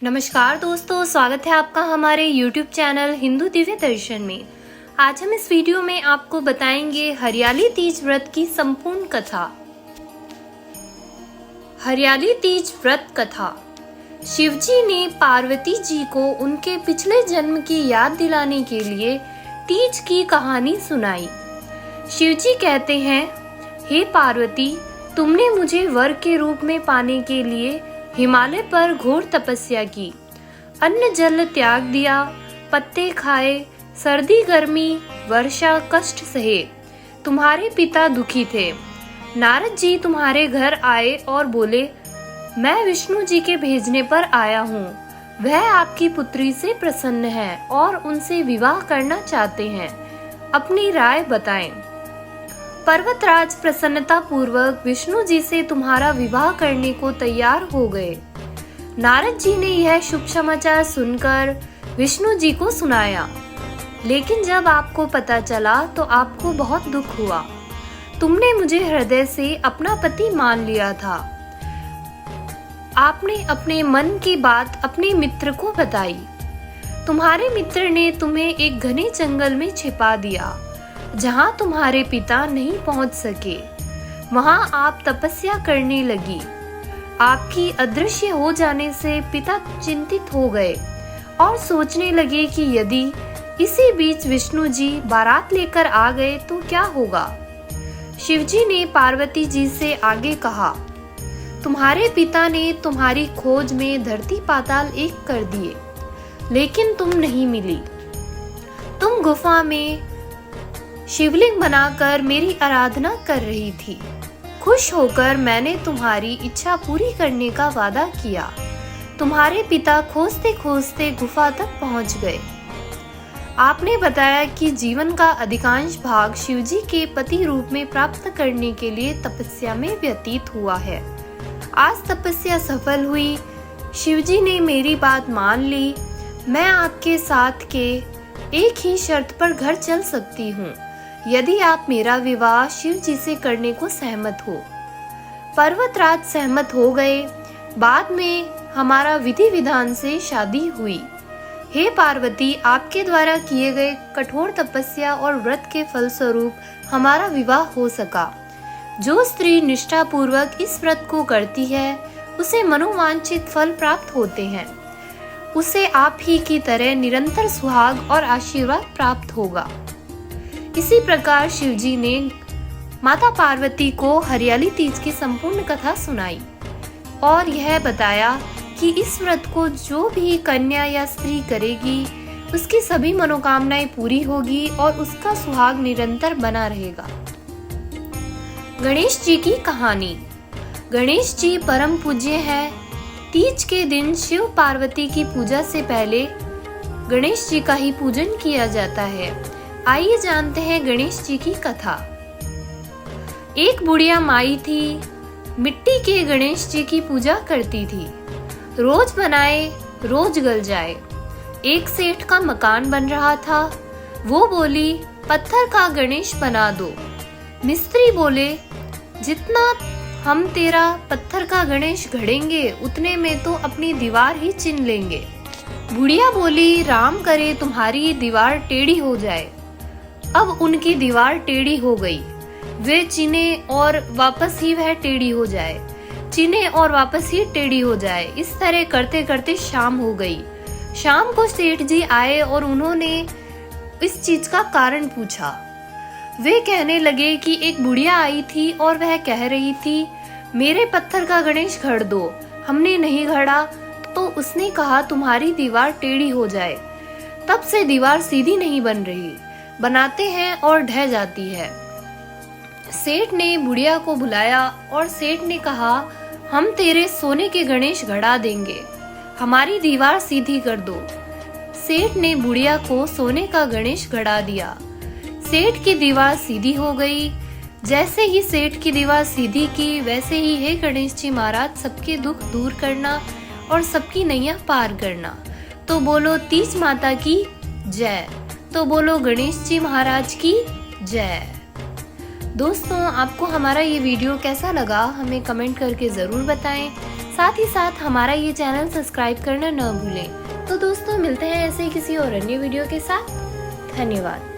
नमस्कार दोस्तों, स्वागत है आपका हमारे YouTube चैनल हिंदू दिव्य दर्शन में। आज हम इस वीडियो में आपको बताएंगे हरियाली तीज व्रत की संपूर्ण कथा। हरियाली तीज व्रत कथा। शिवजी ने पार्वती जी को उनके पिछले जन्म की याद दिलाने के लिए तीज की कहानी सुनाई। शिवजी कहते हैं, हे पार्वती, तुमने मुझे वर के रूप में पाने के लिए हिमालय पर घोर तपस्या की, अन्न जल त्याग दिया, पत्ते खाए, सर्दी गर्मी वर्षा कष्ट सहे। तुम्हारे पिता दुखी थे। नारद जी तुम्हारे घर आए और बोले, मैं विष्णु जी के भेजने पर आया हूँ। वह आपकी पुत्री से प्रसन्न है और उनसे विवाह करना चाहते हैं। अपनी राय बताएं। पर्वतराज प्रसन्नता पूर्वक विष्णु जी से तुम्हारा विवाह करने को तैयार हो गए। नारद जी ने यह शुभ समाचार सुनकर विष्णु जी को सुनाया, लेकिन जब आपको पता चला तो आपको बहुत दुख हुआ। तुमने मुझे हृदय से अपना पति मान लिया था। आपने अपने मन की बात अपने मित्र को बताई। तुम्हारे मित्र ने तुम्हें एक घने जंगल में छिपा दिया, जहां तुम्हारे पिता नहीं पहुंच सके। वहां आप तपस्या करने लगी। आपकी अदृश्य हो जाने से पिता चिंतित हो गए और सोचने लगे कि यदि इसी बीच विष्णु जी बारात लेकर आ गए तो क्या होगा। शिवजी ने पार्वती जी से आगे कहा, तुम्हारे पिता ने तुम्हारी खोज में धरती पाताल एक कर दिए, लेकिन तुम नहीं मिली। तुम गुफा में शिवलिंग बनाकर मेरी आराधना कर रही थी। खुश होकर मैंने तुम्हारी इच्छा पूरी करने का वादा किया। तुम्हारे पिता खोजते खोजते गुफा तक पहुंच गए। आपने बताया कि जीवन का अधिकांश भाग शिवजी के पति रूप में प्राप्त करने के लिए तपस्या में व्यतीत हुआ है। आज तपस्या सफल हुई। शिवजी ने मेरी बात मान ली। मैं आपके साथ के एक ही शर्त पर घर चल सकती हूँ, यदि आप मेरा विवाह शिव जी से करने को सहमत हो। पर्वतराज सहमत हो गए। बाद में हमारा विधि विधान से शादी हुई। हे पार्वती, आपके द्वारा किए गए कठोर तपस्या और व्रत के फलस्वरूप हमारा विवाह हो सका। जो स्त्री निष्ठा पूर्वक इस व्रत को करती है, उसे मनोवांछित फल प्राप्त होते हैं। उसे आप ही की तरह निरंतर सुहाग और आशीर्वाद प्राप्त होगा। इसी प्रकार शिवजी ने माता पार्वती को हरियाली तीज की संपूर्ण कथा सुनाई और यह बताया कि इस व्रत को जो भी कन्या या स्त्री करेगी, उसकी सभी मनोकामनाएं पूरी होगी और उसका सुहाग निरंतर बना रहेगा। गणेश जी की कहानी। गणेश जी परम पूज्य है। तीज के दिन शिव पार्वती की पूजा से पहले गणेश जी का ही पूजन किया जाता है। आइए जानते हैं गणेश जी की कथा। एक बुढ़िया माई थी। मिट्टी के गणेश जी की पूजा करती थी। रोज बनाए रोज गल जाए। एक सेठ का मकान बन रहा था। वो बोली, पत्थर का गणेश बना दो। मिस्त्री बोले, जितना हम तेरा पत्थर का गणेश घड़ेंगे उतने में तो अपनी दीवार ही चिन लेंगे। बुढ़िया बोली, राम करे तुम्हारी दीवार टेढ़ी हो जाए। अब उनकी दीवार टेढ़ी हो गई। वे चिने और वापस ही वह टेढ़ी हो जाए, चिने और वापस ही टेढ़ी हो जाए। इस तरह करते करते शाम हो गई। शाम को सेठ जी आए और उन्होंने इस चीज का कारण पूछा। वे कहने लगे कि एक बुढ़िया आई थी और वह कह रही थी, मेरे पत्थर का गणेश घड़ दो। हमने नहीं घड़ा तो उसने कहा तुम्हारी दीवार टेढ़ी हो जाए। तब से दीवार सीधी नहीं बन रही, बनाते हैं और ढह जाती है। सेठ ने बुढ़िया को बुलाया और सेठ ने कहा, हम तेरे सोने के गणेश घड़ा देंगे, हमारी दीवार सीधी कर दो। सेठ ने बुढ़िया को सोने का गणेश घड़ा दिया। सेठ की दीवार सीधी हो गई। जैसे ही सेठ की दीवार सीधी की, वैसे ही हे गणेश जी महाराज, सबके दुख दूर करना और सबकी नैया पार करना। तो बोलो तीज माता की जय। तो बोलो गणेश जी महाराज की जय। दोस्तों, आपको हमारा ये वीडियो कैसा लगा हमें कमेंट करके ज़रूर बताएं। साथ ही साथ हमारा ये चैनल सब्सक्राइब करना न भूलें। तो दोस्तों मिलते हैं ऐसे ही किसी और अन्य वीडियो के साथ। धन्यवाद।